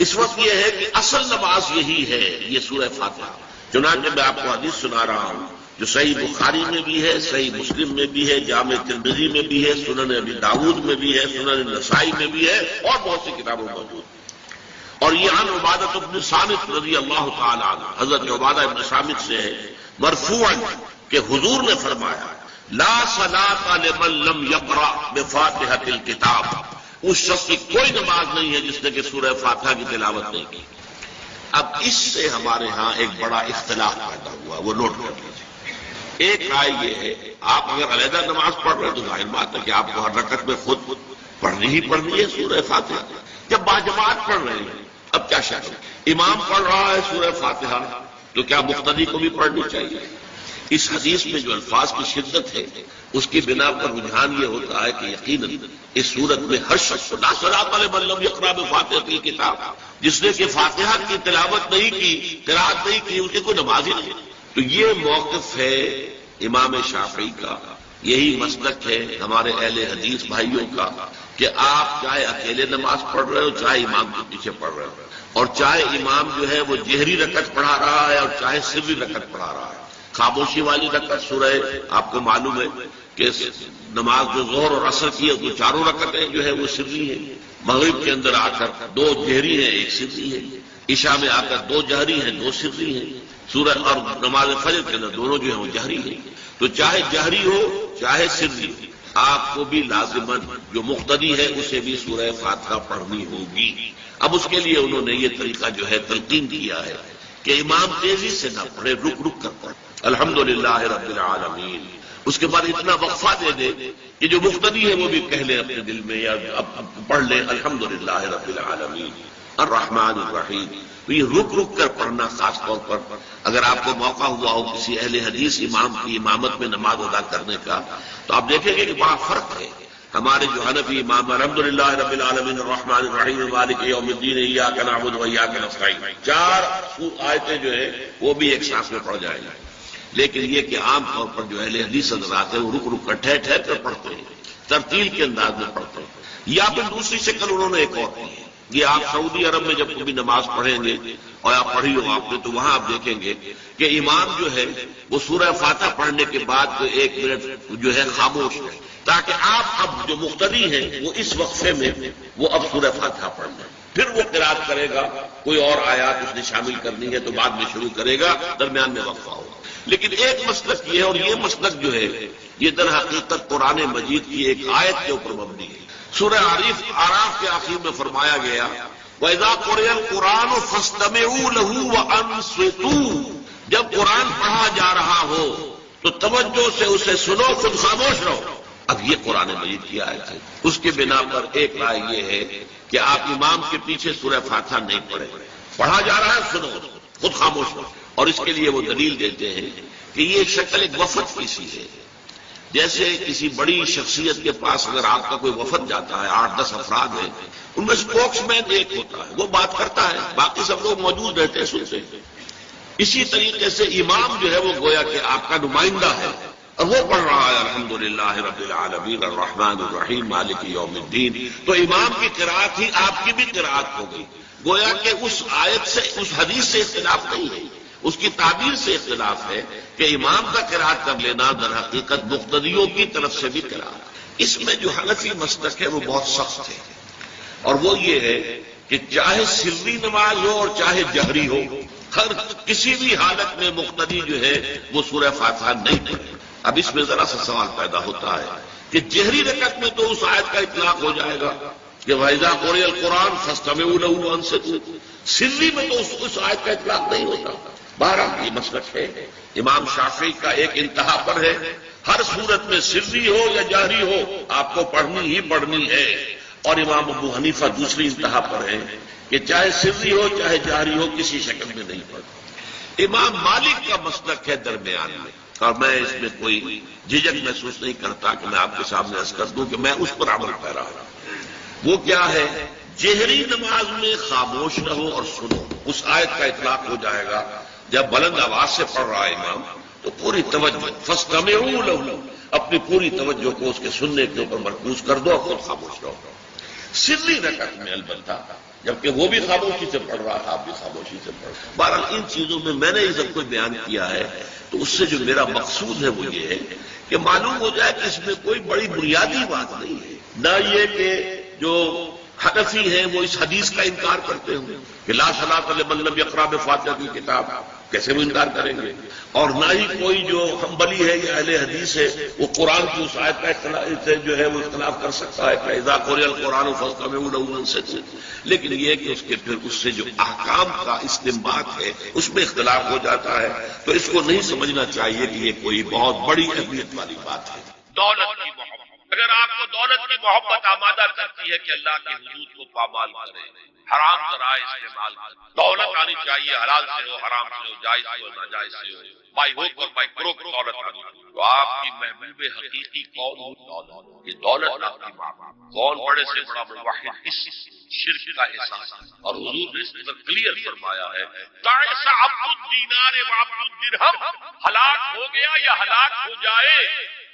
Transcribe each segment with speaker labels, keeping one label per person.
Speaker 1: اس وقت یہ ہے کہ اصل نماز یہی ہے، یہ سورہ فاتحہ۔ چنانچہ میں آپ کو حدیث سنا رہا ہوں جو صحیح بخاری میں بھی ہے، صحیح مسلم میں بھی ہے، جامع ترمذی میں بھی ہے، سنن ابی داؤد میں بھی ہے، سنن نسائی میں بھی ہے، اور بہت سی کتابوں میں موجود ہے۔ اور یہ عن عبادہ بن صامت رضی اللہ تعالی عنہ، حضرت عبادہ بن صامت سے ہے مرفوعا کہ حضور نے فرمایا لا صلاۃ لمن لم یقرأ بفاتحۃ الکتاب، اس شخص کی کوئی نماز نہیں ہے جس نے کہ سورہ فاتحہ کی تلاوت نہیں کی۔ اب اس سے ہمارے ہاں ایک بڑا اختلاف پیدا ہوا، وہ نوٹ کر لیجیے۔ ایک رائے یہ ہے آپ اگر علیحدہ نماز پڑھ رہے ہیں تو ظاہر بات ہے کہ آپ کو ہر رکعت میں خود پڑھنی ہی پڑھنی ہے سورہ فاتحہ۔ جب باجماعت پڑھ رہے ہیں اب کیا شک ہے، امام پڑھ رہا ہے سورہ فاتحہ تو کیا مقتدی کو بھی پڑھنی چاہیے؟ اس حدیث میں جو الفاظ کی شدت ہے اس کی بنا پر رجحان یہ ہوتا ہے کہ یقیناً اس صورت میں ہر شخص لا صلاۃ لمن لم یقرأ بفاتحۃ الکتاب، جس نے کہ فاتحہ کی تلاوت نہیں کی، قرأت نہیں کی، اس کی کوئی نماز ہی نہیں۔ تو یہ موقف ہے امام شافعی کا، یہی مسلک ہے ہمارے اہل حدیث بھائیوں کا کہ آپ چاہے اکیلے نماز پڑھ رہے ہو، چاہے امام کے پیچھے پڑھ رہے ہو، اور چاہے امام جو ہے وہ جہری رکعت پڑھا رہا ہے اور چاہے سری رکعت پڑھا رہا ہے۔ خاموشی والی رکعت سورہ آپ کو معلوم ہے کہ نماز جو ظہر اور عصر کی ہے تو چاروں رکعتیں جو ہے وہ سری ہیں، مغرب کے اندر آ کر دو جہری ہیں ایک سری ہے، عشاء میں آ کر دو جہری ہیں دو سری ہیں، سورہ اور نماز فجر کے اندر دونوں جو ہیں وہ جہری ہیں۔ تو چاہے جہری ہو چاہے سری ہو، آپ کو بھی لازماً جو مقتدی ہے اسے بھی سورہ فاتحہ پڑھنی ہوگی۔ اب اس کے لیے انہوں نے یہ طریقہ جو ہے تلقین کیا ہے کہ امام تیزی سے نہ پڑھے، رک رک کر پڑھے الحمدللہ رب العالمین، اس کے بعد اتنا وقفہ دے دے کہ جو مقتدی ہے وہ بھی کہہ لے اپنے دل میں یا اب پڑھ لے الحمدللہ رب العالمین الرحمن الرحیم۔ تو یہ رک رک کر پڑھنا، خاص طور پر اگر آپ کو موقع ہوا ہو کسی اہل حدیث امام کی امامت میں نماز ادا کرنے کا تو آپ دیکھیں گے کہ بڑا فرق ہے۔ ہمارے جو حنفی امام الحمدللہ رب العالمین الرحمن الرحیم مالک یوم الدین ایاک نعبد و ایاک نستعین، 4 آیتیں جو ہیں وہ بھی ایک سانس میں پڑھ جائیں گے۔ لیکن یہ کہ عام طور پر جو اہل حدیث حضرات ہیں وہ رک رک کر ٹھہر ٹھہر کر پڑھتے ہیں، ترتیل کے انداز میں پڑھتے ہیں۔ یا پھر دوسری شکل انہوں نے ایک اور کی ہے، یہ آپ سعودی عرب میں جب کبھی نماز پڑھیں گے اور آپ پڑھی ہو آپ نے تو وہاں آپ دیکھیں گے کہ امام جو ہے وہ سورہ فاتحہ پڑھنے کے بعد 1 منٹ جو ہے خاموش ہے تاکہ آپ اب جو مقتدی ہیں وہ اس وقفے میں وہ اب سورہ فاتحہ پڑھ لیں، پھر وہ قرات کرے گا، کوئی اور آیات اس نے شامل کرنی ہے تو بعد میں شروع کرے گا، درمیان میں وقفہ ہوگا۔ لیکن ایک مسلک یہ ہے، اور یہ مسلک جو ہے یہ در حقیقت قرآن مجید کی ایک آیت کے اوپر مبنی ہے۔ سورہ اعراف کے آخر میں فرمایا گیا وَإِذَا قُرِئَ الْقُرْآنُ فَاسْتَمِعُوا لَهُ وَأَنصِتُوا، جب قرآن پڑھا جا رہا ہو تو توجہ سے اسے سنو، خود خاموش رہو۔ اب یہ قرآن مجید کی آیت ہے، اس کے بنا پر ایک رائے یہ ہے کہ آپ امام کے پیچھے سورہ فاتحہ نہیں پڑھیں، پڑھا جا رہا ہے سنو، خود خاموش رہو۔ اور اس کے لیے وہ دلیل دیتے ہیں کہ یہ شکل ایک وفد کی سی ہے، جیسے کسی بڑی شخصیت کے پاس اگر آپ کا کوئی وفد جاتا ہے، 8-10 افراد ہیں، ان میں اسپوکس مین ایک ہوتا ہے، وہ بات کرتا ہے، باقی سب لوگ موجود رہتے ہیں سنتے ہیں۔ اسی طریقے سے امام جو ہے وہ گویا کہ آپ کا نمائندہ ہے اور وہ پڑھ رہا ہے الحمدللہ رب العالمین الرحمن الرحیم مالک یوم الدین، تو امام کی قرأت ہی آپ کی بھی قرأت ہوگی۔ گویا کہ اس آیت سے اس حدیث سے اختلاف نہیں ہے، اس کی تعبیر سے اختلاف ہے کہ امام کا قرأت کر لینا در حقیقت مقتدیوں کی طرف سے بھی قرأت۔ اس میں جو حنفی مسلک ہے وہ بہت سخت ہے، اور وہ یہ ہے کہ چاہے سری نماز ہو اور چاہے جہری ہو، ہر کسی بھی حالت میں مقتدی جو ہے وہ سورہ فاتحہ نہیں پڑھے۔ اب اس میں ذرا سا سوال پیدا ہوتا ہے کہ جہری رکعت میں تو اس آیت کا اطلاق ہو جائے گا کہ وَإِذَا قُرِئَ الْقُرْآنُ فَاسْتَمِعُوا لَهُ وَأَنصِتُوا، سری میں تو اس آیت کا اطلاق نہیں ہوتا۔ بہرحال یہ مسلک ہے امام شافعی کا، ایک انتہا پر ہے، ہر صورت میں سری ہو یا جہری ہو آپ کو پڑھنی ہی پڑھنی ہے، اور امام ابو حنیفہ دوسری انتہا پر ہے کہ چاہے سری ہو چاہے جہری ہو کسی شکل میں نہیں پڑھنا۔ امام مالک کا مسلک ہے درمیان میں، اور میں اس میں کوئی جھجک محسوس نہیں کرتا کہ میں آپ کے سامنے عرض کر دوں کہ میں اس پر عمل کر رہا ہوں۔ وہ کیا ہے، جہری نماز میں خاموش رہو اور سنو، اس آیت کا اطلاق ہو جائے گا جب بلند آواز سے پڑھ رہا ہے امام تو پوری توجہ فاستمعوا لہ، اپنی پوری توجہ کو اس کے سننے کے اوپر مرکوز کر دو اور خود خاموش رہو۔ سری رکعت میں البتہ جبکہ وہ بھی خاموشی سے پڑھ رہا ہے، آپ بھی خاموشی سے پڑھ رہے ہیں۔ بہرحال ان چیزوں میں میں نے یہ سب کچھ بیان کیا ہے، تو اس سے جو میرا مقصود ہے وہ یہ ہے کہ معلوم ہو جائے کہ اس میں کوئی بڑی بنیادی بات نہیں ہے، نہ یہ کہ جو حنفی ہیں وہ اس حدیث کا انکار کرتے ہوں کہ لا صلاۃ لمن لم یقرأ بفاتحۃ الکتاب، کیسے وہ انکار کریں گے؟ اور نہ ہی کوئی جو حنبلی ہے یا اہل حدیث ہے وہ قرآن کی اس آیت کا اختلاف سے جو ہے وہ اختلاف کر سکتا ہے کہ اذا قرئ القرآن فاستمعوا له وانصتوا، لیکن یہ کہ اس کے پھر اس سے جو احکام کا استنباط ہے اس میں اختلاف ہو جاتا ہے، تو اس کو نہیں سمجھنا چاہیے کہ یہ کوئی بہت بڑی اہمیت والی بات ہے۔ دولت کی محبت، اگر آپ کو دولت کی محبت آمادہ کرتی ہے کہ اللہ کے حدود کو پامال کریں، حرام ذرائع استعمال کریں، دولت آنی چاہیے، حلال سے ہو، حرام سے ہو، جائز سے ہو، ناجائز سے ہو، بائی ہوک اور بائی کروک دولت آنی چاہیے، تو آپ کی محبوب حقیقی کون ہو؟ دولت۔ یہ دولت آپ کی ماں، کون بڑے سے بڑا موحد اس شرک کا احساس ہے، اور حضور نے اس پر کلیئر فرمایا ہے تعس عبد الدینار وعبد الدرہم، ہلاک ہو گیا یا ہلاک ہو جائے،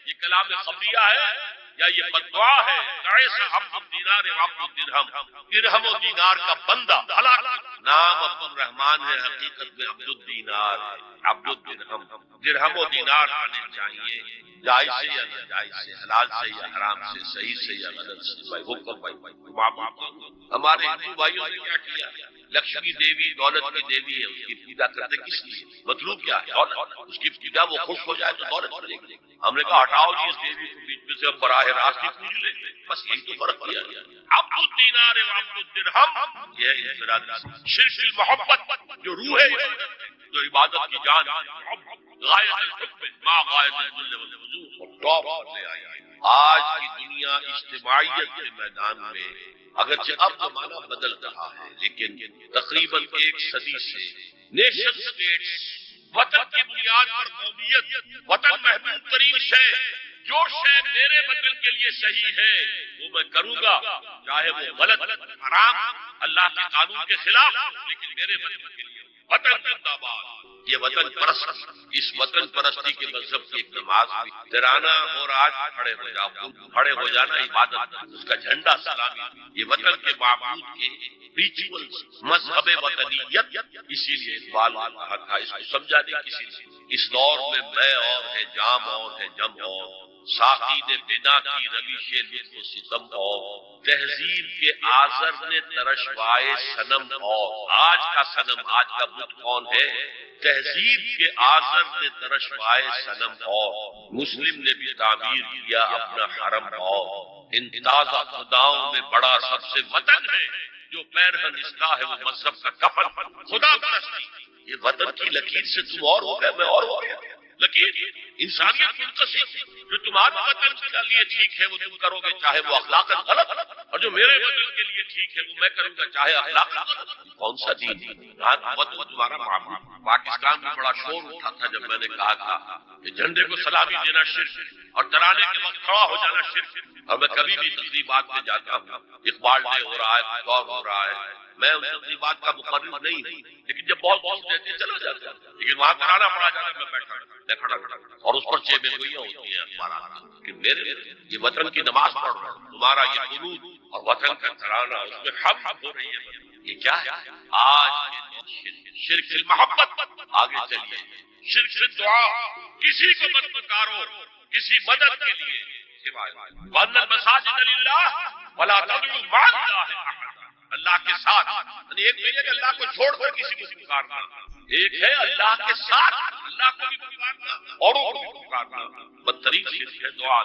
Speaker 1: یہ کلام خبریہ ہے یا یہ بددعا ہے؟ تعس عبد الدینار وعبد الدرہم، درہم و دینار کا بندہ ہلاک۔ نام عبد الرحمن ہے، حقیقت میں عبد الدینار ہے، عبد الدرہم۔ درہم و دینار آنے چاہیے، جائز سے یا ناجائز سے، حلال سے یا حرام سے، صحیح سے یا غلط سے، بھائی حکم بھائی معبود۔ ہمارے ہندو بھائیوں نے کیا کیا؟ لکشمی دیوی دولت کی دیوی ہے، اس کی پوجا کرتے کس لیے؟ مطلوب کیا ہے؟ دولت۔ اس کی پوجا وہ خوش ہو جائے تو دولت ملے گی۔ ہم نے کہا ہٹاؤ جی اس دیوی کو بیچ میں سے، ہم براہ راست ہی پوج لیں، بس یہی تو فرق کیا گیا۔ عبد الدینار و عبد الدرہم، یہ انفراد شرک المحبت، جو روح ہے، جو عبادت کی جان غایت الحب ما غایت الذل والخضوع، اور ٹاپ پر لے آئی۔ آج کی دنیا اجتماعیت کے میدان میں اگرچہ اب زمانہ بدل رہا ہے، لیکن تقریباً ایک صدی سے نیشن اسٹیٹس، وطن کی بنیاد پر قومیت، وطن محبوب ترین شے، جو شے میرے وطن کے لیے صحیح ہے وہ میں کروں گا، چاہے وہ غلط، حرام، اللہ کے قانون کے خلاف ہو، لیکن میرے وطن کے لیے وطن زندہ باد۔ یہ وطن پرست، اس وطن پرستی کے مذہب کی ایک نماز بھی ترانہ ہو رہا، کھڑے ہو جاؤ، کھڑے ہو جانا عبادت، اس کا جھنڈا سلامی، یہ وطن کے معبود کے ریچولز، مذہب وطنیت۔ اسی لیے اقبال نے کہا تھا، اس کو سمجھا نہیں کسی نے، اس دور میں میں اور ہے، جام اور ہے، جم اور، ساقی نے بنا کی رویش لطف و ستم اور، تہذیب کے آزر نے ترشوائے صنم اور۔ آج کا صنم، آج کا بت کون ہے؟ تہذیب کے آزر نے ترشوائے صنم اور، مسلم نے بھی تعمیر کیا اپنا حرم اور۔ ان تازہ خداؤں میں بڑا سب سے وطن ہے، جو پیرہن اس کا ہے وہ مذہب کا کفن، خدا پرستی۔ یہ وطن کی لکیر سے تم اور ہو گئے، میں اور ہو گیا۔ لکیر انسانیت منقسم، جو تمہارا وطن کے لیے ٹھیک ہے وہ تم کرو گے چاہے وہ اخلاقاً غلط، اور جو میرے وطن کے لیے ٹھیک ہے وہ میں کروں گا چاہے اخلاقاً غلط۔ کون سا دین؟ وطن تمہارا معبود۔ پاکستان میں بڑا شور اٹھا تھا جب میں نے کہا تھا کہ جھنڈے کو سلامی دینا شرک اور ترانے کے وقت کھڑا ہو جانا شرک، اور میں کبھی بھی تقریبات میں جاتا ہوں، اقبال ڈے ہو رہا ہے، دور ہو رہا ہے، میں ان تقریبات کا مقرر نہیں ہوں، لیکن جب بہت بہت دیتے چلا جاتا ہوں، لیکن وہاں ترانہ پڑا جاتا میں بیٹھا کھڑا اور اس پر چھ میں ہوئی ہوتی ہیں اخبارات کہ میرے یہ وطن کی نماز پڑھ رہا ہوں، تمہارا یہ قنوت اور وطن کا ترانہ، اس میں حمد ہو رہی ہے۔ یہ کیا ہے؟ آج کے شرک فی المحبت۔ آگے چلیے، شرک فی الدعا، کسی کو مت پکارو کسی مدد کے لیے سوائے وَأَنَّ الْمَسَاجِدَ لِلَّهِ وَلَا تَدْعُوا مَعَ اللَّهِ أَحَدًا، اللہ کے ساتھ، یعنی ایک نہیں ہے کہ اللہ کو چھوڑ کر کسی کو پکارنا، ایک ہے اللہ کے ساتھ اللہ کو بھی پکارنا اوروں کو بھی پکارنا۔ بدترین شرک ہے دعا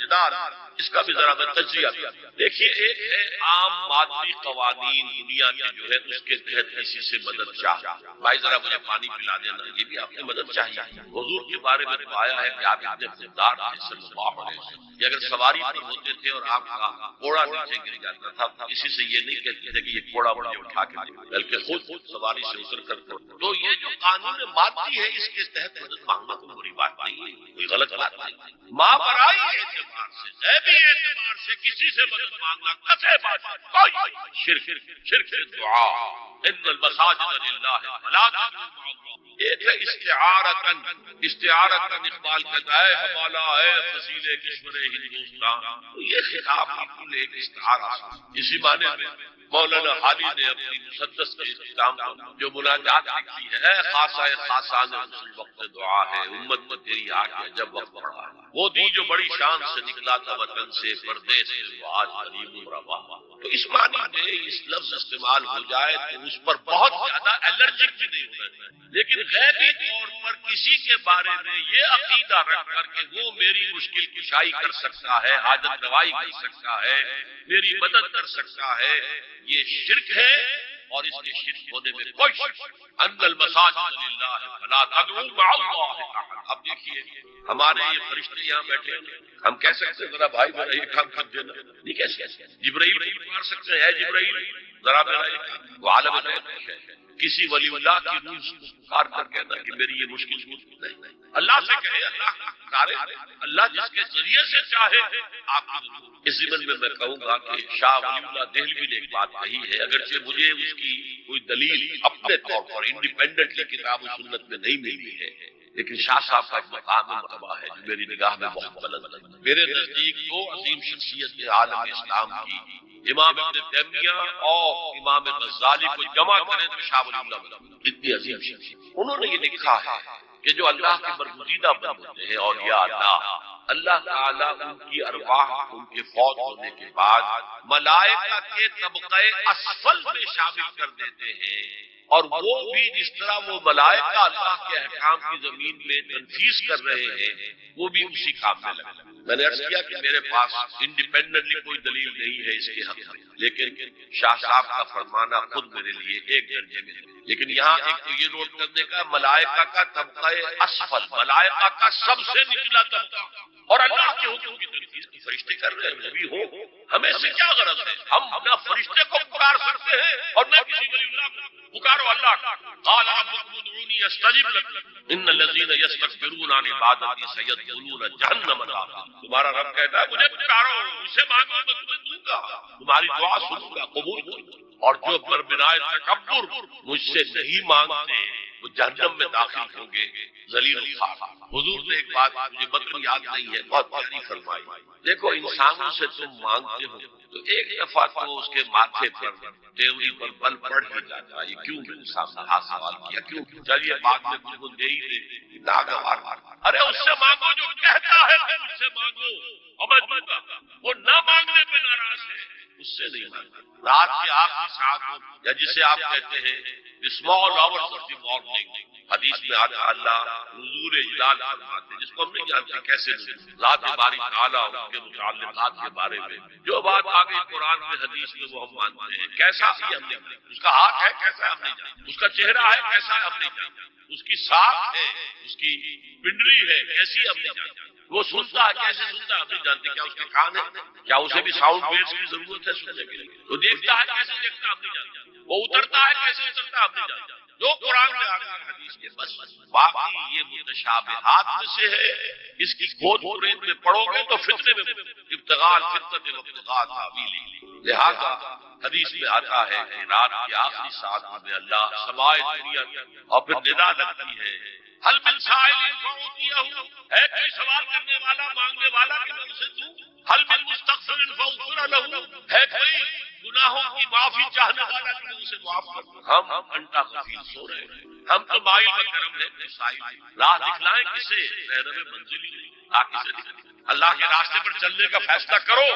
Speaker 1: ندار، اس کا بھی ذرا میں تجزیہ کیا۔ دیکھیے، ایک ہے عام مادی قوانین دنیا کے جو ہے اس کے تحت کسی سے مدد چاہ، بھائی ذرا مجھے پانی پلا دینا، یہ بھی آپ کی مدد چاہیے۔ حضور کے بارے میں تو آیا ہے کہ آپ اتنے خوددار تھے صلی اللہ علیہ وسلم، کہ اگر سواری پر ہوتے تھے اور آپ کا گھوڑا نیچے گر جاتا تھا، کسی سے یہ نہیں کہتے تھے کہ یہ گھوڑا مجھے اٹھا کے دے، بلکہ خود سواری سے اتر کر۔ تو یہ جو قانون مادی ہے اس کے تحت مدد مانگنا کوئی بری بات نہیں ہے، کوئی غلط بات نہیں۔ ماں برائی اعتبار سے، غیبی اعتبار سے کسی سے مدد مانگنا کسے بات کوئی شرک سے دعا۔ ان المساجد للہ فلا تدعوا مع اللہ۔ ایک ہے استعارتاً اقبال کہتا ہے ہمالا ہے فصیل کشور ہندوستان، یہ خطاب بالکل ایک استعارہ، اسی معنی میں مولانا حالی نے اپنی مسدس کے اختتام پر جو مناجات لکھی ہے، اے خاصہ خاصان رسول وقت دعا ہے، امت پر تیری آ کے جب وقت پڑا ہے، وہ دی جو بڑی شان سے نکلا تھا وطن سے، پردیس میں وہ آج غریب روا۔ تو اس معنی میں اس لفظ استعمال ہو جائے تو اس پر بہت زیادہ الرجک بھی نہیں ہونا چاہیے، لیکن غیبی طور پر کسی کے بارے میں یہ عقیدہ رکھ کر کہ وہ میری مشکل کشائی کر سکتا ہے، حاجت روائی کر سکتا ہے، میری مدد کر سکتا ہے، یہ شرک ہے، اور اس کے شرک ہونے میں کوئی شک نہیں۔ ان المساجد للہ فلا تدعوا مع اللہ احد۔ اب دیکھیے ہمارے یہ فرشتے یہاں بیٹھے ہیں، ہم کہہ سکتے ہیں ذرا بھائی میرا یہ کام کر دینا، نہیں کہہ سکتے۔ جبرائیل کو پکار سکتے ہیں، اے جبرائیل ذرا میرا یہ کام، وہ عالم غیب ہے، کسی ولی اللہ کی روح کو پکار کر کہنا کہ میری یہ مشکل نہیں، اللہ سے کہے، اللہ پکارے، اللہ جس کے ذریعے سے چاہے آپ کی ضرورت۔ اس ضمن میں میں کہوں گا کہ شاہ ولی اللہ دہلوی نے ایک بات کہی ہے، اگرچہ مجھے اس کی کوئی دلیل اپنے طور پر انڈیپینڈنٹلی کتاب و سنت میں نہیں ملی ہے، لیکن شاہ صاحب کا ایک مقام مرتبہ ہے جو میری نگاہ میں بہت بلند ہے۔ میرے نزدیک دو عظیم شخصیت عالم اسلام کی، امام ابن تیمیہ اور امام غزالی کو جمع کریں تو شاہ ولی اللہ بن، اتنی عظیم شخصیت۔ انہوں نے یہ لکھا ہے کہ جو اللہ کے برگزیدہ بند ہوتے ہیں اولیاء اللہ تعالیٰ ان کی ارواح ان کے فوت ہونے کے بعد ملائکہ کے طبقہ اسفل میں شامل کر دیتے ہیں، اور وہ بھی جس طرح وہ ملائکہ اللہ کے احکام کی زمین میں تنفیذ کر رہے ہیں وہ بھی اسی کام میں لگے۔ میں نے عرض کیا کہ میرے پاس انڈیپینڈنٹلی کوئی دلیل نہیں ہے اس کے حق میں، لیکن شاہ صاحب کا فرمانا خود میرے لیے ایک درجے میں ہے۔ لیکن یہاں ایک تو یہ نوٹ کرنے کا ملائکہ کا طبقہ اسفل، ملائکہ کا سب سے نچلا طبقہ، اور اللہ کے حکم کی تنفیذ تو فرشتے کر رہے ہیں، نبی ہو، ہمیں سے کیا غرض ہے؟ ہم نہ فرشتے کو پکار سکتے ہیں اور نہ کسی ولی اللہ کو پکارو۔ اللہ قال ربکم ادعونی استجب لکم ان الذین یستکبرون عن عبادتی سیدخلون جہنم داخرین۔ تمہارا رب کہتا ہے مجھے پکارو، مجھ سے مانگو میں تمہیں دوں گا، تمہاری دعا سنوں گا، قبول کروں گا، اور جو بربنائے تکبر مجھ سے نہیں مانگتے وہ جہنم میں داخل ہوں گے ذلیل الخوار۔ حضور نے ایک بات مجھے متن یاد نہیں ہے بہت پیاری فرمائی، دیکھو انسانوں سے تم مانگتے ہو تو ایک دفعہ تو اس کے ماتھے پر تیوری پر بل پڑ ہی جاتا ہے، کیوں میں نے سامنے ہاتھ سوال کیا، کیوں چلیے بعد میں کچھ کو دے ہی دے، ناگوار۔ ارے اس سے مانگو جو کہتا ہے کہ مجھ سے مانگو اور میں دوں گا، وہ نہ مانگنے پہ ناراض ہے، اس سے نہیں مانگا۔ رات کے آخری ساعتوں یا جسے آپ کہتے ہیں small hours of the morning, حدیث میں آتا اللہ حضور اجلال فرماتے ہیں، جس کو ہم نہیں جانتے کیسے ذات باری تعالیٰ ان کے متعلقات کے بارے میں جو بات آ گئی قرآن میں حدیث میں وہ ہم مانتے ہیں، کیسا ہی ہم نہیں جانتے، اس کا ہاتھ ہے کیسا ہے ہم نہیں جانتے، اس کا چہرہ ہے کیسا ہے ہم نہیں جانتے، اس کی ساکھ ہے، اس کی پنڈری ہے کیسی ہم نہیں جانتے، وہ سنتا ہے کیسے سنتا ہے ہم نہیں جانتے، کیا اس کے کان ہے، کیا اسے بھی ساؤنڈ ویوز کی ضرورت ہے سننے کے لیے، وہ دیکھتا ہے کیسے دیکھتا ہم نہیں جانتے، وہ اترتا ہے کیسے اترتا ہم نہیں جانتے، جو قرآن میں آگے حدیث کے بس باقی یہ متشابہات میں سے ہے، اس کی کھود پرید میں پڑھو گے تو فتنے میں ابتغاء الفتنة وابتغاء تاویلہ۔ لہذا حدیث میں آتا ہے کہ رات کی آخری ساعت میں اللہ سمائے دنیا اور پھر ندا لگتی ہے، حل من سائل فاعطیہ، ہے کوئی سوال کرنے والا مانگنے والا کہ میں اسے دوں، حل من مستغفر فاغفر لہ، ہے کوئی گناہوں کی معافی چاہنے والا کہ میں اسے معاف کروں۔ ہم انٹا غفیر سو رہے ہیں، ہم تو مائل بکرم ہے سائل، راہ دکھلائیں کسے، رہنم منزل ہی نہیں، راہ کسے دکھلائیں؟ اللہ کے راستے پر چلنے کا فیصلہ کرو،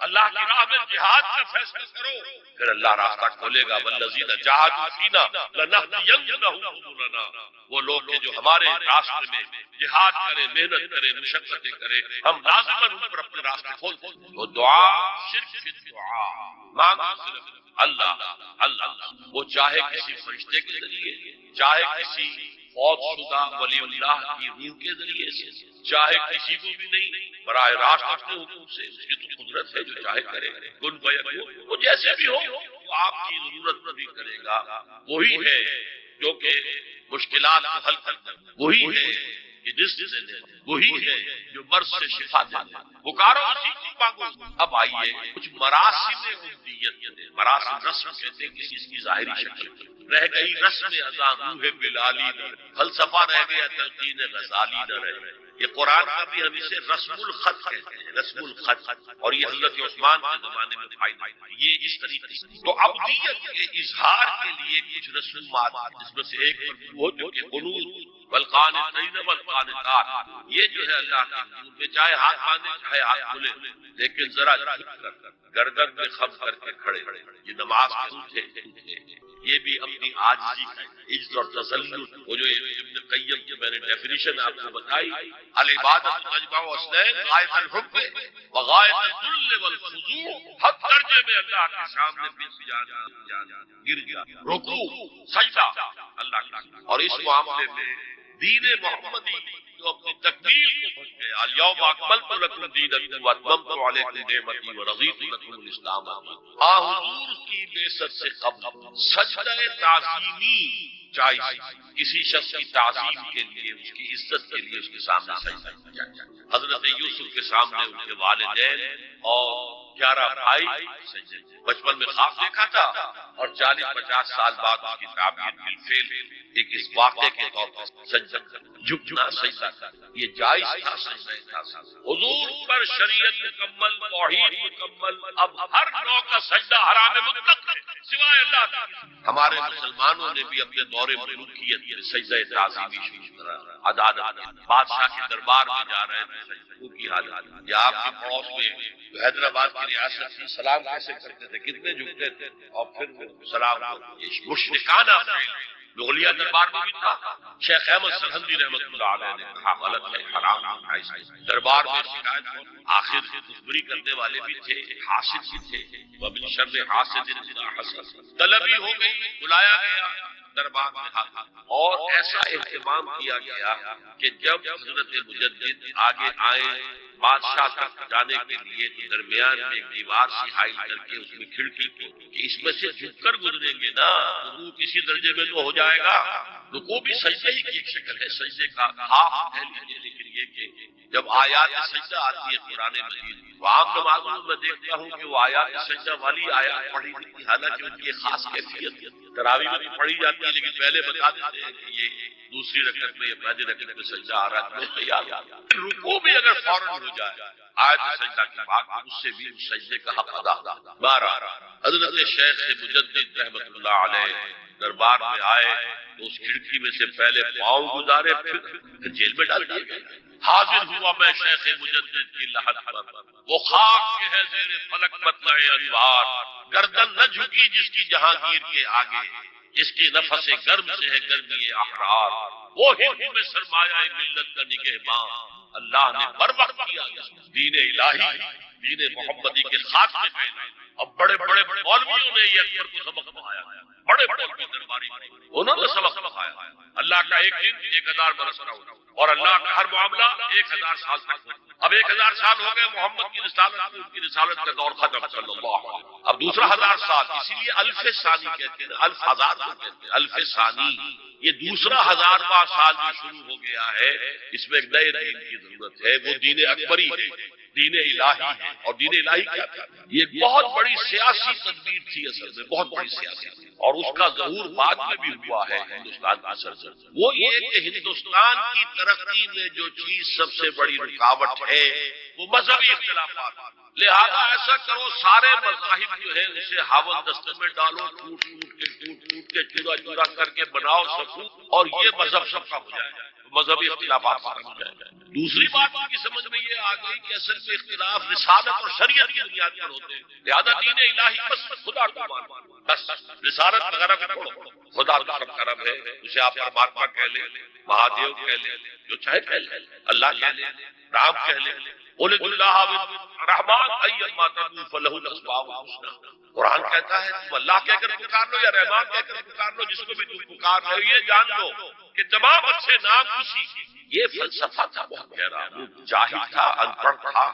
Speaker 1: اللہ کی راہ میں جہاد کا فیصلہ کرو، پھر اللہ راستہ کھولے گا۔ والذین جاہدوا فینا لنہدینہم سبلنا، وہ لوگ کہ جو ہمارے راستے میں جہاد کرے، محنت کرے، مشقتیں کرے، ہم لازماً ان پر اپنے راستے کھولتے ہیں۔ وہ دعا شرک فی الدعا، مانگو صرف اللہ، وہ چاہے کسی فرشتے کے ذریعے، چاہے کسی فوت شدہ ولی اللہ کی روح کے ذریعے سے، چاہے کسی کو بھی نہیں، براہ راست اپنے حکم سے، اس کی تو قدرت ہے جو چاہے کرے، کن فیکون، وہ جیسے بھی ہو وہ آپ کی ضرورت پوری کرے گا۔ وہی ہے جو کہ مشکلات کو حل کرتا ہے، وہی ہے کہ رزق دینے، وہی ہے جو مرض سے شفا دینے، پکارو اسی کو مانگو۔ اب آئیے کچھ مراسم عبودیت، مراسم رسم کہتے ہیں کسی چیز کی ظاہری شکل، رہ گئی رسم ازاں روح بلالی نہ رہے، فلسفہ رہ گیا تلقین غزالی نہ رہے۔ یہ قرآن کا بھی ہم اسے رسم الخط کہتے ہیں، رسم الخط، اور یہ حضرت عثمان کے زمانے میں فائدہ یہ اس طریقے سے۔ تو ابدیت کے اظہار کے لیے کچھ رسومات، جس میں سے ایک وہ جو کہ قنوت والقانتین والقانتات، یہ جو ہے اللہ کے حضور میں چاہے ہاتھ باندھے چاہے ہاتھ کھلے، لیکن ذرا جھک کر گردن میں خم کر کے کھڑے، یہ نماز کے تھے، یہ بھی اپنی عاجزی کا عجز اور تذلل۔ وہ جو ابن قیم کی میں نے ڈیفینیشن آپ کو بتائی، العبادت تجمع اصلین، غایت الحب وغایت الذل والخضوع، حد درجے میں اللہ کے سامنے پیش جانا، گر جانا، رکوع سجدہ اللہ کا۔ اور اس معاملے میں دین محمدی جو اپنی تکمیل کو پہنچ گیا، الیوم اکملت لکم دینکم واتممت علیکم نعمتی ورضیت لکم الاسلام دینا۔ حضور کی بعثت سے قبل سجدہ تعظیمی جائز، کسی شخص کی تعظیم کے لیے، اس کی عزت کے لیے اس کے سامنے سجدہ کیا جائے۔ حضرت یوسف کے سامنے ان کے والدین اور 11 بھائی سجدے، بچپن میں خواب دیکھا تھا اور 40-50 سال بعد اس کی تعبیر بالفعل ایک اس واقعے کے طور پر سجدہ جھکنا سجدہ تھا، یہ جائز تھا سجدہ تعظیم۔ حضور پر شریعت مکمل، توحید مکمل، اب ہر نوع کا سجدہ حرام مطلق ہے سوائے اللہ کے۔ ہمارے مسلمانوں نے بھی اپنے دور ملوکیت میں سجدہ تعظیمی شروع کرا، عدالت بادشاہ کے دربار میں جا رہے تھے کی حالت، یا آپ کے پڑوس میں حیدرآباد کی ریاست تھی، سلام کیسے کرتے تھے، کتنے جھکتے تھے، اور پھر وہ سلام مشرکانہ فعل مغلیہ دربار میں بھی تھا۔ شیخ احمد سرہندی رحمۃ اللہ علیہ نے کہا غلط ہے، حرام ہے، دربار میں شکایت ہو، آخر خودبری کرنے والے بھی تھے، حاسد بھی تھے، ومن شر حاسد اذا حسد، طلبی ہو گئی، بلایا گیا دربار میں حاضر، اور ایسا اہتمام کیا گیا کہ جب حضرت مجدد آگے آئے بادشاہ تک جانے کے لیے تو درمیان میں ایک دیوار سی حائل کر کے اس میں کھڑکی کی کہ اس میں سے جھک کر گزریں گے نا، رکوع کسی درجے میں تو ہو جائے گا، رکوع بھی سجدے ہی کی ایک شکل ہے، سجدے کا ہاف کہہ لیجیے، لیکن یہ کہ جب آیات سجدہ آتی ہے قرآن مجید، وہ عام نمازوں میں دیکھتا ہوں کہ وہ آیات سجدہ والی آیات پڑھی جاتی، حالانکہ ان کی خاص کیفیت تراویح میں بھی پڑھی جاتی ہے، لیکن پہلے بتا دیتے ہیں کہ یہ دوسری رکعت میں یا پہلی رکعت میں سجدہ آ رہا ہے، تیار رکوع بھی اگر فوراً ہو جائے آیت سجدہ کے بعد اس سے بھی اس سجدے کا حق ادا۔ بارہ حضرت شیخ مجدد رحمۃ اللہ علیہ دربار میں آئے تو اس کھڑکی میں سے پہلے پاؤں گزارے، پھر جیل میں ڈال دیا گیا۔ حاضر ہوا میں شیخ مجدد کی لحد پر، وہ خاک کے ہے زیر فلک مطلع انوار، گردن نہ جھکی جس کی جہانگیر کے آگے، جس کی نفس گرم سے ہے گرمی احرار، وہ ہند میں سرمایہ ملت کا نگہباں، اللہ نے بر وقت کیا دین الہی، دین محمدی کے خاتمے کا اعلان۔ اب بڑے بڑے مولویوں نے یہ اکبر کو سبق پڑھایا، بڑے بڑے درباری انہوں نے سبق پڑھایا، اللہ کا ایک دن 1000 برس کا ہوتا، اور اللہ کا ہر معاملہ 1000 سال تک ہوتا۔ اب 1000 سال ہو گئے محمد کی رسالت، ان کی رسالت کا دور ختم صلی اللہ علیہ وسلم، اب دوسرا 1000 سال، اسی لیے الف ثانی کہتے ہیں، الف ہزار کو کہتے ہیں، الف ثانی، یہ دوسرا 1000واں سال جو شروع ہو گیا ہے، اس میں ایک نئے دین کی ضرورت ہے، وہ دین اکبری ہے، دین الہی ہے۔ اور دین الہی کیا تھا؟ یہ بہت بڑی سیاسی تدبیر تھی، اصل میں بہت بڑی سیاسی، اور اس کا ظہور بعد میں بھی ہوا ہے ہندوستان کی سرزمین۔ وہ یہ کہ ہندوستان کی ترقی میں جو چیز سب سے بڑی رکاوٹ ہے وہ مذہبی اختلافات، لہذا ایسا کرو سارے مذاہب جو ہے اسے ہاون دستے میں ڈالو، ٹوٹ ٹوٹ کے چورا چورا کر کے بناؤ صفوف، اور یہ مذہب سب کا ہو جائے گا، مذہبی اختلافات ختم ہو جائے گا۔ دوسری بات ان کی سمجھ میں یہ آ گئی کہ اصل میں اختلاف رسالت اور شریعت کی بنیاد پر ہوتے ہیں، لہذا دین الہی بس خدا کو مانو، بس رسالت وغیرہ کو چھوڑو، خدا کا کرم ہے، اسے آپ پرماتما کہہ لیں، مہادیو کہہ لیں، جو چاہے کہہ لیں، اللہ کہہ لیں، رام کہہ لیں، قل اللہ رحمان ایما تدعو فلہ الاسماء الحسنی۔ قرآن کہتا ہے تم اللہ کہہ کر پکار لو یا رحمان کہہ کر پکار لو، جس کو بھی تم پکار لو، یہ جان لو کہ تمام اچھے نام اسی کے۔ یہ فلسفہ تھا بہت گہرا، جاہل تھا، ان پڑھ تھا،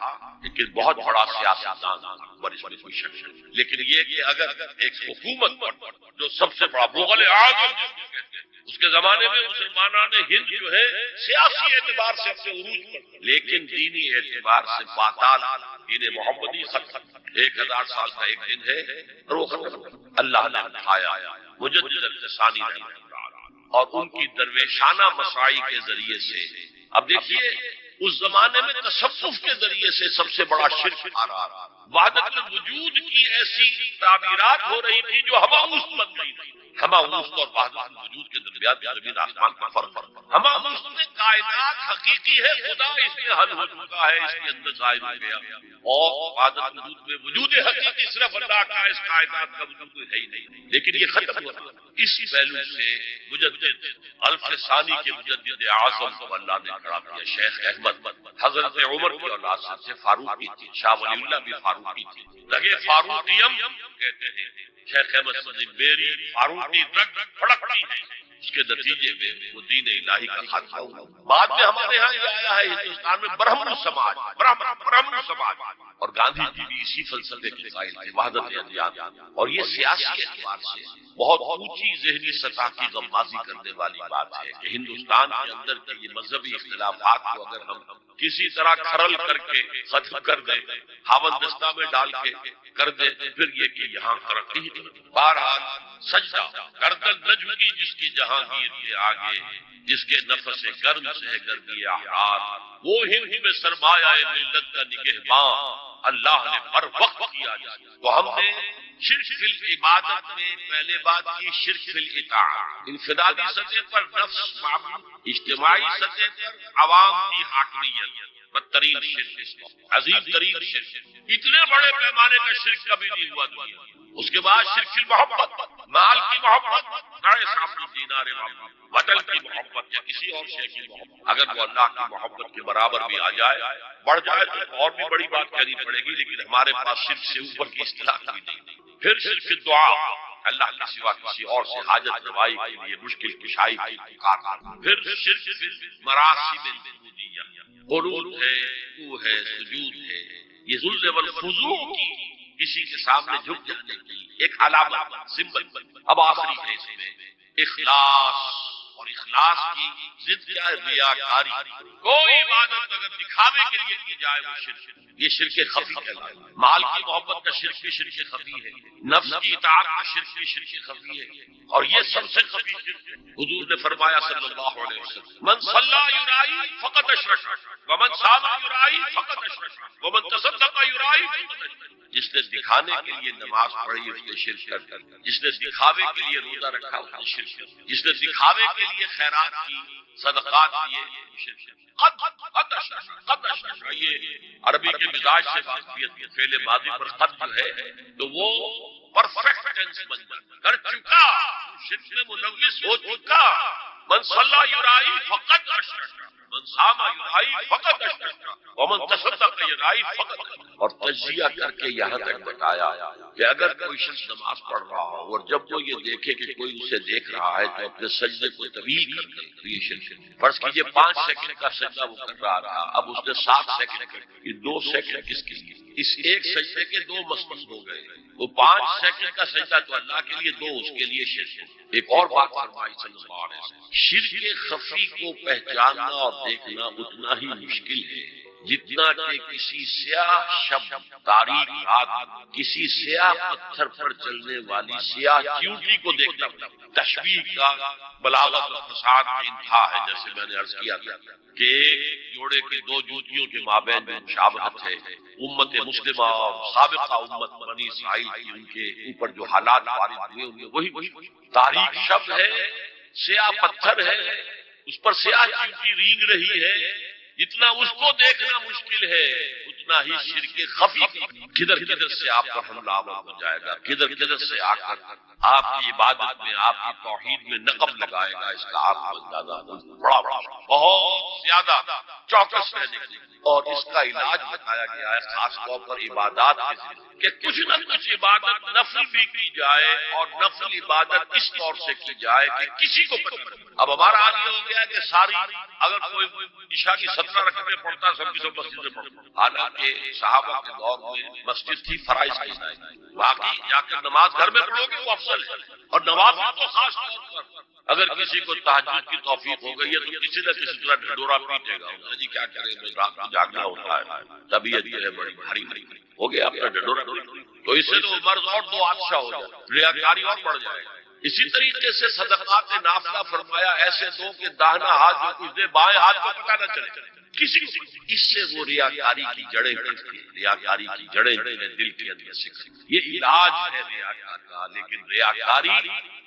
Speaker 1: لیکن بہت بڑا سیاستدان، اس میں کوئی شک نہیں۔ لیکن یہ کہ اگر ایک حکومت پر جو سب سے بڑا مغل اعظم جس کو کہتے ہیں، اس کے زمانے میں مسلمانوں نے ہند جو ہے سیاسی اعتبار سے اپنے عروج پر، لیکن دینی اعتبار سے پاتال، دین محمدی ختم، 1000 سال کا ایک دن ہے اور وہ ختم۔ اللہ نے اٹھایا مجدد ثانی رحمۃ اللہ اور ان کی درویشانہ مساعی کے ذریعے سے. اب دیکھیے اس زمانے میں تصوف کے ذریعے سے سب سے بڑا شرک آ رہا تھا. وحدت الوجود کی ایسی تعبیرات ہو رہی تھی جو ہماؤست بن گئی تھی. ہماؤست اور وحدت الوجود کے درمیان زمین آسمان کا فرق. ہماؤست میں کائنات حقیقی ہے، خدا اس میں حل ہو چکا ہے، اس کے اندر ظاہر ہو گیا. اور وحدت الوجود میں وجود حقیقی صرف اللہ کا، اس کائنات کا وجود کوئی ہے ہی نہیں. لیکن یہ ختم ہوا. اس پہلو سے مجدد الف ثانی کے مجدد اعظم کو اللہ نے کھڑا کیا. شیخ احمد حضرت عمر کی اولاد سے فاروقی تھی، شاہ ولی اللہ بھی فاروقی تھی. لگے فاروقیم کہتے ہیں شیخ احمد سے میری فاروقی رگ پھڑکتی ہے. اس کے نتیجے میں وہ دین الہی کا خاتمہ ہوا. بعد میں ہمارے ہاں یہ آیا ہے ہندوستان میں برہمن سماج، برہمن سماج، اور گاندھی جی بھی اسی فلسفے کے قائل تھے، وحدت ادیان. اور یہ سیاسی اعتبار سے بہت اونچی ذہنی سطح کی غمازی کرنے والی بات ہے کہ ہندوستان کے اندر کے یہ مذہبی اختلافات کو اگر ہم کسی طرح کھرل کر کے ختم کر دیں، ہاوندستہ میں ڈال کے کر دیں، پھر یہ کہ یہاں ترقی ہی نہیں. بہرحال سجدہ گردن نہ جھکی جس کی جہانگیر کے آگے، جس کے نفس گرم سے ہے گرمی احرار، وہ ہند میں سرمایہ ملت کا نگہباں اللہ نے بر وقت کیا. تو ہم نے شرک فی العبادت میں پہلے بات کی شرک فی الاطاعت. انفرادی سطح پر نفس معبود، اجتماعی سطح پر عوام کی حاکمیت، بدترین شرک، عظیم ترین شرک. اتنے بڑے پیمانے کا شرک کبھی نہیں ہوا دنیا. اس کے بعد شرک فی محبت، مال کی محبت، ساڑھے سات دینار محبت، وطن کی محبت یا کسی اور شے کی محبت. اگر وہ اللہ کی محبت کے برابر بھی آ جائے، بڑھ جائے تو اور بھی بڑی بات کرنی پڑے گی، لیکن ہمارے پاس شرک سے اوپر کی اصطلاح بھی نہیں. پھر شرک دعا، اللہ کے سوا کسی اور سے حاجت روائی کے لیے مشکل کشائی کی پکار. پھر شرک مراسم العبودیہ، قنوت ہے، رکوع ہے، سجود ہے، یہ ذل والخضوع کی، کسی کے سامنے جھک جانے کی ایک علامت، سمبل. اب آخری ہے اس میں اخلاص، اور اخلاص کی ضد کیا ہے؟ ریاکاری. کوئی عبادت اگر دکھاوے کے لیے کی جائے وہ شرک، یہ شرک خفی ہے. مال کی محبت کا شرک بھی شرک خفی ہے، نفس کی اطاعت کا شرک بھی شرک خفی ہے، اور یہ سب سے خفی شرک ہے. حضور نے فرمایا صلی اللہ علیہ وسلم من صلی یرائی فقد اشرک ومن صام یرائی فقد اشرک ومن تصدق یرائی فقد اشرک. جس نے دکھانے کے لیے نماز پڑھی اس نے شرک کر دیا، جس نے دکھاوے کے لیے روزہ رکھا اس نے شرک کر دیا، جس نے دکھاوے کے لیے خیرات کی، صدقات دیے، شرک. قد اشرک، یہ عربی کے مزاج سے واقفیت، فعل ماضی پر قد جو ہے تو وہ پرفیکٹ ٹینس بن جاتا، کر چکا، شرک میں ملوث ہو چکا. من صلی یرائی فقد اشرک من صام یرائی فقد اشرک ومن تصدق یرائی فقد. اور تجزیہ کر کے یہاں تک بتایا کہ اگر کوئی شخص نماز پڑھ رہا ہو اور جب وہ یہ دیکھے کہ کوئی اسے دیکھ رہا ہے تو اپنے سجدے کو طویل کر دے تو یہ شرک. فرض کیجئے 5 سیکنڈ کا سجدہ وہ کر رہا تھا، اب اس نے 7 سیکنڈ کر دیا. یہ 2 سیکنڈ کس کے لیے؟ اس ایک سجدے کے 2 مسند ہو گئے. وہ 5 سیکنڈ کا سجدہ تو اللہ کے لیے، 2 اس کے لیے شرک. ایک اور بات فرمائی صلی اللہ علیہ وسلم، شرک خفی کو پہچاننا اور دیکھنا اتنا ہی مشکل ہے جتنا کہ کسی سیاہ شب تاریک رات کسی سیاہ پتھر پر چلنے والی سیاہ چیونٹی کو دیکھنا. تشبیہ کا بلاغت و فصاحت کی انتہا ہے. جیسے میں نے عرض کیا تھا کہ ایک جوڑے کی 2 جوتیوں کے مابین جو مشابہت ہے، امت مسلمہ اور سابقہ امت بنی اسرائیل کی ان کے اوپر جو حالات وارد ہوئے ان میں وہی تاریک شب ہے، سیاہ پتھر ہے، اس پر سیاہ چیونٹی رینگ رہی ہے. جتنا اس کو دیکھنا مشکل ہے اتنا ہی شرک خفی کدھر کدھر سے آپ پر حملہ آور ہو جائے گا، کدھر کدھر سے آ کر آپ کی عبادت میں، آپ کی توحید میں نقب لگائے گا. اس کا آپ کو اندازہ بڑا بہت زیادہ چوکس رہنے کی. اور اس کا علاج بتایا گیا ہے خاص طور پر عبادات کے ذریعے کہ کچھ نہ کچھ عبادت نفل بھی کی جائے اور نفل عبادت اس طور سے کی جائے کہ کسی کو پتہ نہ. اب ہمارا حال یہ ہو گیا کہ ساری اگر کوئی عشاء کی 17 رکعتیں پڑھتا سب کی سب مسجد میں پڑھتا. حالانکہ صحابہ کے دور میں مسجد تھی فرائض کی ادائیگی، باقی جا کر نماز گھر میں پڑھو گے وہ افضل ہے. اور نوافل تو خاص طور پر اگر کسی کو تہجد کی توفیق ہو گئی ہے تو کسی نہ کسی طرح ڈھنڈورا پیٹے گا. جی کیا کریں، رات کو جاگنا ہوتا ہے، طبیعت جو ہے بڑی بھاری ہو گیا اپنا ڈھنڈورا. تو اس سے تو مرض اور 2 حادثہ ہو جائے، ریاکاری اور بڑھ جائے گا. اسی طریقے سے صدقات نافلہ فرمایا ایسے دو کہ داہنا ہاتھ جو کچھ دے بائیں ہاتھ کو پتہ نہ چلے کسی کو. اس سے وہ ریاکاری کی جڑیں کٹتی ہیں، ریاکاری کی جڑیں دل کے اندر سے کٹتی. یہ علاج ہے ریاکار کا، لیکن ریاکاری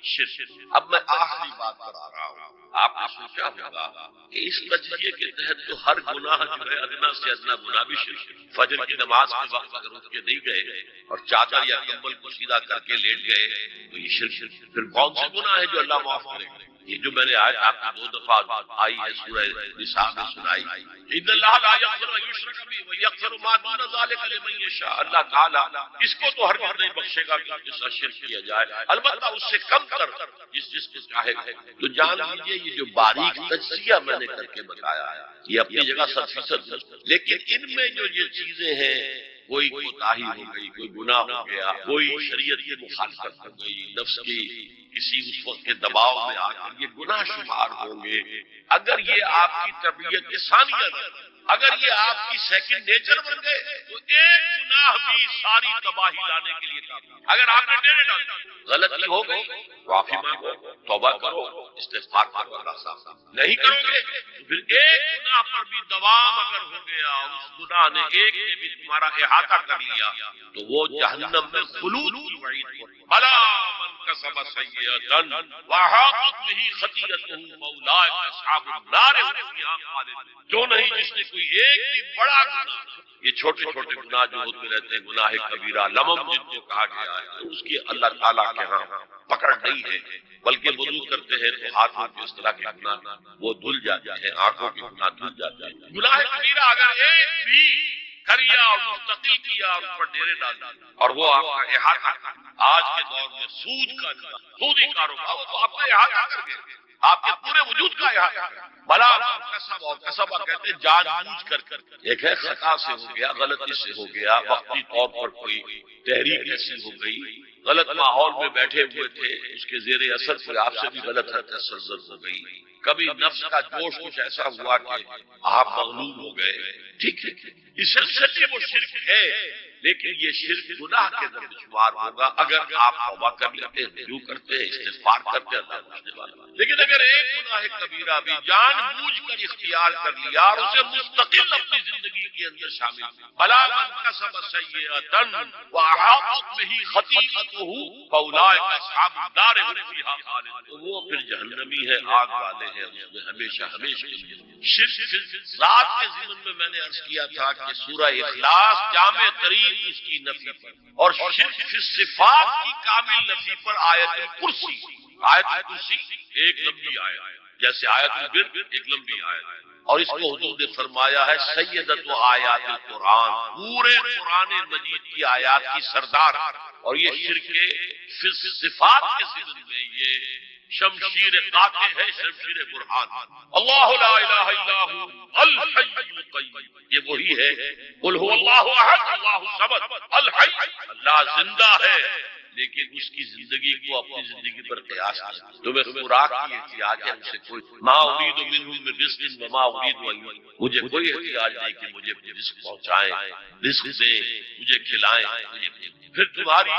Speaker 1: شرک. اب میں آخری بات پر آ رہا ہوں. آپ نے سوچا ہوگا کہ اس تجزیے کے تحت تو ہر گناہ جو ہے ادنا سے ادنا گناہ بھی شرک. فجر کی نماز کے وقت اگر اٹھ کے نہیں گئے اور چادر یا کمبل کو سیدھا کر کے لیٹ گئے تو یہ شرک. پھر کون سے گناہ ہے جو اللہ معاف کرے گا؟ یہ جو میں نے آج آپ کو 2 دفعہ آئی ہے سورہ نساء میں سنائی، ان اللہ لا یغفر ان یشرک بہ ویغفر ما دون ذلک لمن یشاء. اللہ تعالیٰ اس کو تو ہرگز نہیں بخشے گا کہ اس کا شرک کیا جائے، البتہ اس سے کم کر جس کو چاہے گا. تو جان لیجیے یہ جو باریک تجزیہ میں نے کر کے بتایا ہے یہ اپنی جگہ 100%، لیکن ان میں جو یہ چیزیں ہیں کوئی کوتاہی ہو گئی، کوئی گناہ ہو گیا، کوئی شریعت کی مخالفت ہو گئی، نفس کی کسی اس وقت کے دباؤ میں آ کر یہ گناہ شمار ہوں گے. اگر یہ آپ کی طبیعت ثانیہ اگر یہ آپ کی سیکنڈ نیچر بن گئے تو ایک گناہ بھی ساری تباہی لانے کے لیے کافی. اگر آپ نے ڈیرے ڈال غلطی ہو گئی معافی مانگو، توبہ کرو، استغفار کرو، اللہ صاحب نہیں کرو گے تو پھر ایک گناہ پر بھی دوام اگر ہو گیا اور اس گناہ نے ایک نے بھی تمہارا احاطہ کر لیا تو وہ جہنم میں خلود کی وعید ہو. بلا من کسب سیئۃ وحاقت بہ خطیئتہ فاولئک اصحاب النار هم فیہا خالدون. جو نہیں جس نے کوئی ایک بھی بڑا گناہ، یہ چھوٹے چھوٹے گناہ جو ہوتے رہتے ہیں گناہ کبیرہ لمم جن کو کہا گیا ہے، تو اس کی اللہ تعالیٰ کے ہاں پکڑ نہیں ہے، بلکہ وضو کرتے ہیں تو ہاتھوں کے اس طرح کے گناہ وہ دھل جاتے ہیں، آنکھوں کے گناہ دھل جاتے ہیں. گناہ کبیرہ اگر ایک بھی کریا اور مستقل کیا اور اس پر ڈیرے ڈال اور وہ آپ کا احاطہ. آج کے دور میں سود کا سودی کاروبار وہ تو آپ کا احاطہ کر گئے، آپ کے پورے وجود کا احاطہ. بلا کسب اور کسبہ کہتے ہیں جان بوجھ کر. ایک ہے خطا سے ہو گیا، غلطی سے ہو گیا، وقتی طور پر کوئی تحریک ایسی ہو گئی، غلط ماحول میں بیٹھے ہوئے تھے، اس کے زیر اثر کوئی آپ سے بھی غلط حرکت سرزد ہو گئی، کبھی نفس کا جوش کچھ ایسا ہوا کہ آپ مغلوب ہو گئے. ٹھیک ہے اس سے وہ شرک ہے، لیکن یہ شرک گناہ کے اندر شمار ہوگا اگر آپ توبہ کر لیتے ہیں، رجوع کرتے ہیں، استغفار کرتے ہیں اللہ بخشنے والا. لیکن اگر ایک گناہ کبیرہ بھی جان بوجھ کر اختیار کر لیا اور اسے مستقل اپنی زندگی کے اندر شامل کیا، بلا من کسب سیئۃ واحاطت بہ خطیئتہ فاولئک اصحاب النار هم فیہا خالدون. تو وہ پھر جہنمی ہے، آگ والے ہیں، اس میں ہمیشہ ہمیشہ کے لیے. شرک ذات کے ضمن میں میں نے عرض کیا تھا کہ سورہ اخلاص جامع ترین اس کی نفی پر اور شرک فی صفات کی کامل نفی پر آیت الکرسی. آیت الکرسی ایک لمبی آیت، جیسے آیت البر ایک لمبی آیت، اور اس کو حضور نے فرمایا ہے سیدۃ آیات القرآن، پورے قرآن مجید کی آیات کی سردار. اور یہ شرک فی صفات کے ضمن میں یہ شمشیر قاطع ہے، شمشیر برہان. اللہ لا الہ الا ہو الحی القیوم، یہ وہی ہے. قل هو اللہ احد اللہ الصمد الحی. اللہ زندہ ہے لیکن اس کی زندگی کو اپنی زندگی پر قیاس نہیں. تمہیں خوراک کی احتیاج ہے، اسے کوئی ما اريد منهم من رزق وما اريد ان، مجھے کوئی احتیاج نہیں کہ مجھے رزق پہنچائیں، رزق دیں، مجھے کھلائیں. پھر تمہاری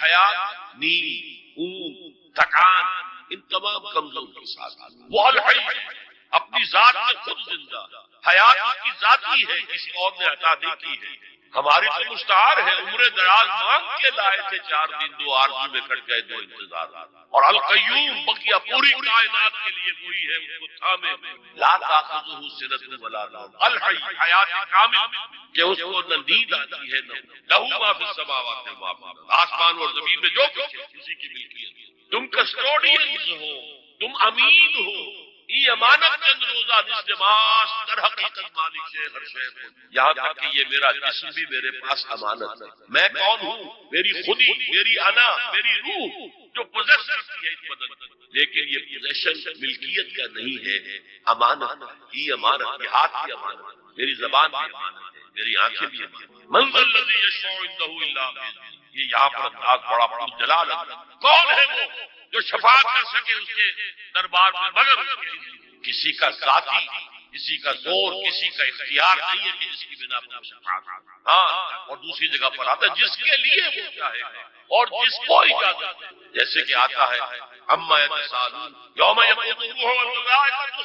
Speaker 1: حیات، نیند، اونگ، تھکان، ان تمام کمزور کے ساتھ وہ الحی اپنی ذات میں خود زندہ، حیات اس کی ذاتی ہے، کسی اور نے عطا نہیں کی ہے. ہماری تو مستعار ہے، عمر دراز مانگ کے لائے تھے 4 دن، 2 آرزو میں کٹ گئے، 2 انتظار. اور القیوم بقیہ پوری کائنات کے لیے وہی ہے، اس کو تھامے لا تاخذہ سنۃ ولا نوم. الحی حیات کامل کہ اس کو نہ نیند آتی ہے نہ لہو ما فی السماوات و ما فی الارض. آسمان اور زمین میں جو کچھ ہے اسی کی ملکیت. تم کسٹوڈینز ہو، تم امین ہو. یہ امانت چند روزہ نسجماس در حقیقت مالک سے ہر شے کو، یہاں تک کہ یہ میرا جسم بھی میرے پاس امانت ہے. میں کون ہوں؟ میری خودی، میری انا، میری روح جو پوزیس کرتی ہے اس بدن. لیکن یہ پوزیشن ملکیت کا نہیں ہے، امانت. یہ امانت، یہ ہاتھ کی امانت، میری زبان بھی امانت ہے، میری آنکھیں بھی امانت. من ذا الذی یشفع عنده الا بإذنہ. یہ یہاں پر انداز بڑا پرجلال ہے. کون ہے وہ جو شفاعت کر سکے اس کے دربار میں مگر اس کے. کسی کا ذاتی کسی کا زور، کسی کا اختیار نہیں ہے کہ جس کی بنا پر شفاعت. ہاں، اور دوسری جگہ پر آتا ہے جس کے لیے وہ چاہے گا اور جس کو اجازت ہے. جیسے کہ آتا ہے اما یتساءلون یوم یقوم الروح والملائکۃ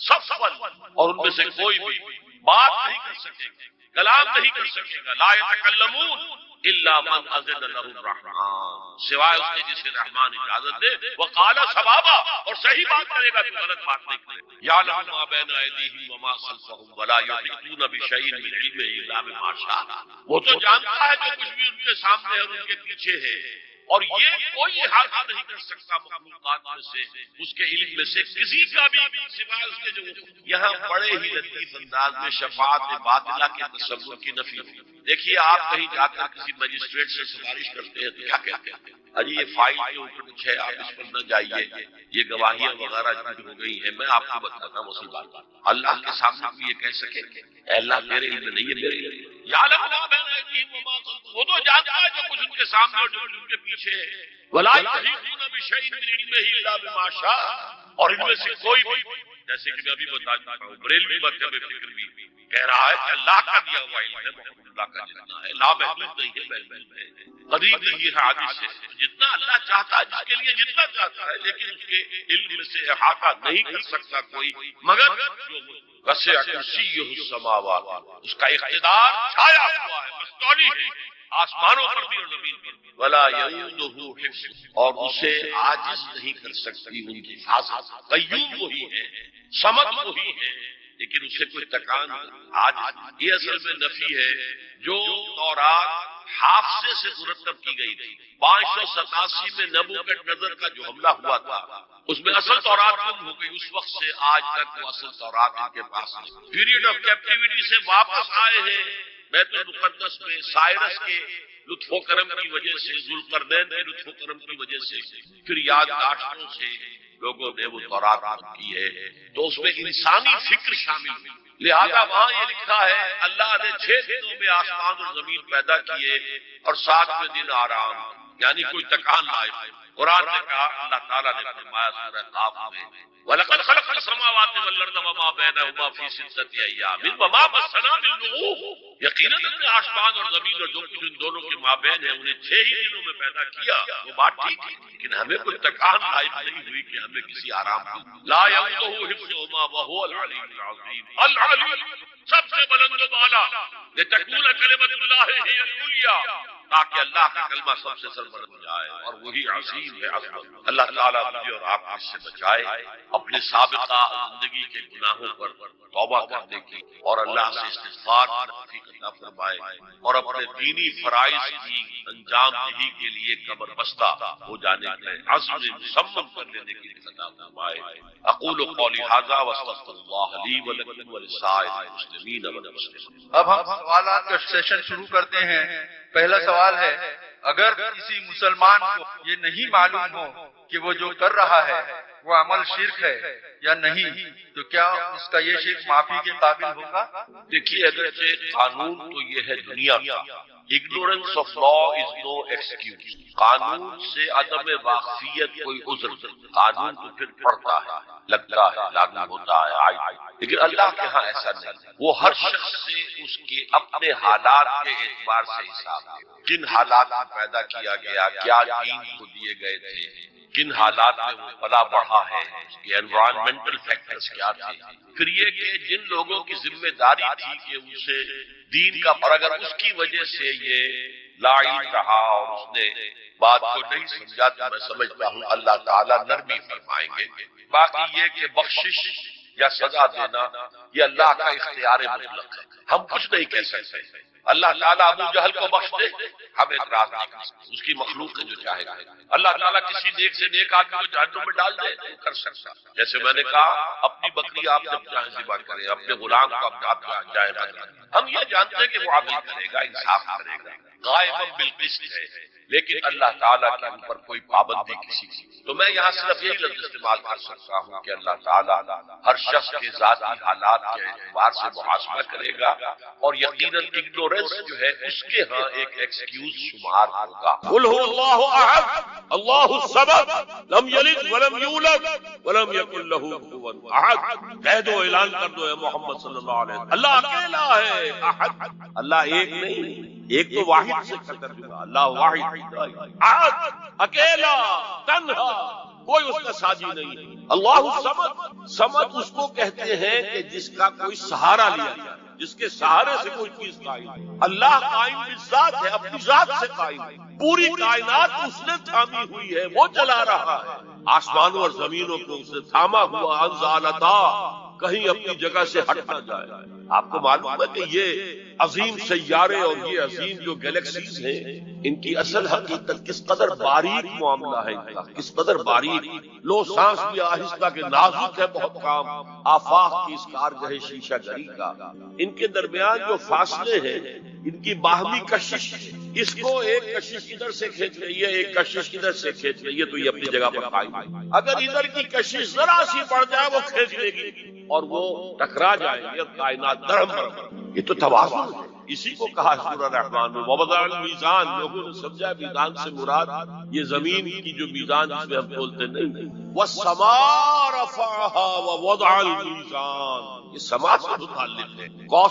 Speaker 1: صفا، اور ان میں سے کوئی بھی بات نہیں کر سکے گا، کلام نہیں کر سکے گا. لا یتکلمون الا من اذن له الرحمن، سوائے اس کے جسے رحمان اجازت دے. وقال صوابا، اور صحیح بات کرے گا، تو غلط بات نہیں کرے گا. یعلم ما بین ایدیہم وما خلفہم ولا یحیطون بشیء من علمہ الا بما شاء. وہ تو جانتا ہے جو کچھ بھی ان کے سامنے ہے اور ان کے پیچھے ہے، اور یہ کوئی احاطہ نہیں کر سکتا مخلوقات میں سے اس کے علم میں سے کسی کا بھی سوائے اس کے جو. یہاں بڑے ہی لطیف انداز میں شفاعت باطلہ کے تصور کی نفی ہوئی. دیکھیے آپ کہیں جا کر کسی مجسٹریٹ سے سفارش کرتے ہیں تو کیا کہتے ہیں؟ اجی یہ فائل کے اوپر کچھ ہے، آپ اس پر نہ جائیے، یہ گواہیاں وغیرہ جھوٹ ہو گئی ہیں. میں آپ کو بتاتا ہوں اصل بات، اللہ کے سامنے کوئی یہ کہہ سکے اے اللہ میرے علم نہیں ہے، میرے علم. یعلم ما بین ایدیہم وما خلفہم، وہ تو جانتا ہے جو کچھ ان کے سامنے اور جو کچھ ان کے پیچھے ہے. ولا یحیطون بشیء من علمہ الا بما شاء، اور ان میں سے کوئی بھی، جیسے کہ میں ابھی بتا چکا ہوں، بریلوی مکتب فکر بھی کہہ رہا ہے کہ اللہ کا دیا ہوا علم ہے، محمد اللہ کا جتنا ہے لا محدود نہیں ہے، محدود ہے، قریب نہیں ہے حادث سے. جتنا اللہ چاہتا ہے جس کے لیے جتنا چاہتا ہے، لیکن اس کے علم سے احاطہ نہیں کر سکتا کوئی مگر جو وسع کرسیہ السماوات، اس کا اقتدار چھایا ہوا ہے، مستولی ہے آسمانوں پر بھی اور زمین پر بھی. ولا یؤودہ حفظ، اور اسے عاجز نہیں کر سکتی ان کی حفاظت. قیوم وہی ہے، صمد وہی ہے، لیکن اسے کوئی تکان عاجز. یہ اصل میں نفی ہے جو تورات حافظے سے مرتب کی گئی تھی. 587 میں نبوکڈ نظر کا جو حملہ ہوا تھا اس میں اصل تورات گم ہو گئی. اس وقت سے آج تک وہ اصل تورات ان کے پاس نہیں. پیریڈ آف کیپٹیوٹی سے واپس آئے ہیں بیت المقدس میں سائرس کے لطف و کرم کی وجہ سے، ذوالقرنین کے لطف و کرم کی وجہ سے، پھر یادداشتوں سے لوگوں نے وہ تورات کی ہے، تو اس میں انسانی فکر شامل ہوئی. لہذا وہاں یہ لکھا ہے اللہ نے 6 دنوں میں آسمان اور زمین پیدا کیے اور 7ویں دن آرام، یعنی کوئی تکان لائق. قرآن نے کہا، اللہ تعالیٰ نے فرمایا سورہ قاف میں وَلَقَدْ خَلَقْنَا السَّمَاوَاتِ وَالْأَرْضَ وَمَا بَيْنَهُمَا فِي 6 أَيَّامٍ وَمَا مَسَّنَا مِن لُغُوبٍ. یقیناً ہم نے آسمان اور زمین اور جو کچھ ان دونوں کے مابین ہے انہیں 6 ہی دنوں میں پیدا کیا. وہ بات ٹھیک ہے، لیکن ہمیں کوئی تکان لاحق نہیں ہوئی کہ ہمیں کسی آرام کی. لا یؤودہ حفظہما وہو العلی العظیم. العلی سب سے بلند و بالا، لتکون کلمۃ اللہ ہی العلیٰ، تاکہ اللہ کا کلمہ سب سے سربلند ہو جائے، اور وہی عظیم ہے عظمت. اللہ تعالیٰ مجھے اور آپ کو اس سے بچائے، اپنے سابقہ زندگی کے گناہوں پر توبہ کرنے کی، اور اللہ سے استغفار کی عطا فرمائے، اور اپنے دینی فرائض کی انجام دہی کے لیے کمر بستہ ہو جانے کے عزم مصمم کر لینے کی عطا فرمائے. اقول قولی ھذا واستغفر اللہ لی ولکم ولسائر المسلمین والمسلمات.
Speaker 2: اب ہم سوالات کا سیشن شروع کرتے ہیں. پہلا سوال ہے، اگر کسی مسلمان کو یہ نہیں معلوم ہو کہ وہ جو کر رہا ہے وہ عمل شرک ہے یا نہیں، تو کیا اس کا یہ شرک معافی کے قابل ہوگا؟
Speaker 1: دیکھیے، اگرچہ قانون تو یہ ہے دنیا کا، ignorance of law is no excuse. قانون سے عدم واقفیت کوئی عذر نہیں. قانون تو پھر پڑھتا ہے، لگتا ہے، لاگو ہوتا ہے، لیکن اللہ کے ہاں ایسا نہیں. وہ ہر شخص سے اس کے اپنے حالات کے اعتبار سے حساب ہے. کن حالات میں پیدا کیا گیا، کیا دین کو دیے گئے تھے، کن حالات میں وہ پلا بڑھا ہے، اس کے انوائرمنٹل فیکٹرز کیا تھے. پھر یہ کہ جن لوگوں کی ذمہ داری تھی کہ اسے دین کا، اور اگر اس کی وجہ سے یہ لاعلم رہا اور اس نے بات کو نہیں سمجھا، تو میں سمجھتا ہوں اللہ تعالیٰ نرمی فرمائیں گے. باقی یہ کہ بخشش یا سزا دینا یہ اللہ کا اختیار مطلق ہے، ہم کچھ نہیں کہہ سکتے. اللہ تعالیٰ ابو جہل کو بخش دے، ہم اعتراض نہیں کر سکتے، اس کی مخلوق ہے جو چاہے گا. اللہ تعالیٰ کسی نیک سے نیک آدمی کو جہنم میں ڈال دے تو کر سکتا. جیسے میں نے کہا، اپنی بکری آپ جب چاہیں ذبح کریں، اپنے غلام کو آپ چاہیں قتل. ہم یہ جانتے ہیں کہ وہ عدل کرے گا، انصاف کرے گا، قائم بالقسط ہے، لیکن اللہ تعالیٰ کے اوپر کوئی پابندی کسی کی. تو میں یہاں صرف یہی لفظ استعمال کر سکتا ہوں کہ اللہ تعالیٰ ہر شخص کے ذاتی حالات کے اعتبار سے محاسبہ کرے گا، اور یقیناً اگنورنس جو ہے اس کے ہاں ایک ایکسکیوز شمار ہوگا.
Speaker 3: قل هو اللہ احد اللہ الصمد لم یلد ولم یولد
Speaker 1: ولم یکن لہ کفوا احد، کہہ دو، اعلان کر دو اے محمد صلی اللہ علیہ وسلم، اللہ اکیلا ہے، احد، اللہ ایک نہیں، ایک تو واحد سے ترجمہ، اللہ واحد، احد اکیلا تنہا، کوئی اس کا ساجی نہیں ہے۔ اللہ الصمد، صمد اس کو کہتے ہیں کہ جس کا کوئی سہارا لیا جائے، جس کے سہارے سے کوئی چیز قائم ہے۔ اللہ قائم بالذات ہے، اپنی ذات سے قائم ہے، پوری کائنات اس نے تھامی ہوئی ہے، وہ چلا رہا ہے، آسمانوں اور زمینوں کو اس نے تھاما ہوا، انزالتا، کہیں اپنی جگہ سے ہٹ نہ جائے۔ آپ کو معلوم ہے کہ یہ عظیم سیارے اور یہ عظیم جو گلیکسیز ہیں، ان کی اصل حقیقت کس قدر باریک معاملہ ہے، ان کا کس قدر باریک، لو سانس بھی آہستہ کہ نازک ہے بہت کام، آفاق کی اس کارگہ شیشہ گری کا، ان کے درمیان جو فاصلے ہیں، ان کی باہمی کشش، اس کو ایک کشش ادھر سے کھینچ رہی ہے، ایک کشش ادھر سے کھینچ رہی ہے، تو یہ اپنی جگہ پر قائم ہے۔ اگر ادھر کی کشش ذرا سی بڑھ جائے وہ کھینچ لے گی اور وہ ٹکرا جائیں گے اور کائنات درہم برہم۔ یہ تو توازن ہے، اسی کو کہا سورہ رحمان میں ووضع المیزان، لوگوں نے سمجھا میزان سے مراد یہ زمین کی جو میزان جس میں ہم بولتے نہیں، والسماء رفعها ووضع المیزان، یہ سما سے متعلق ہے۔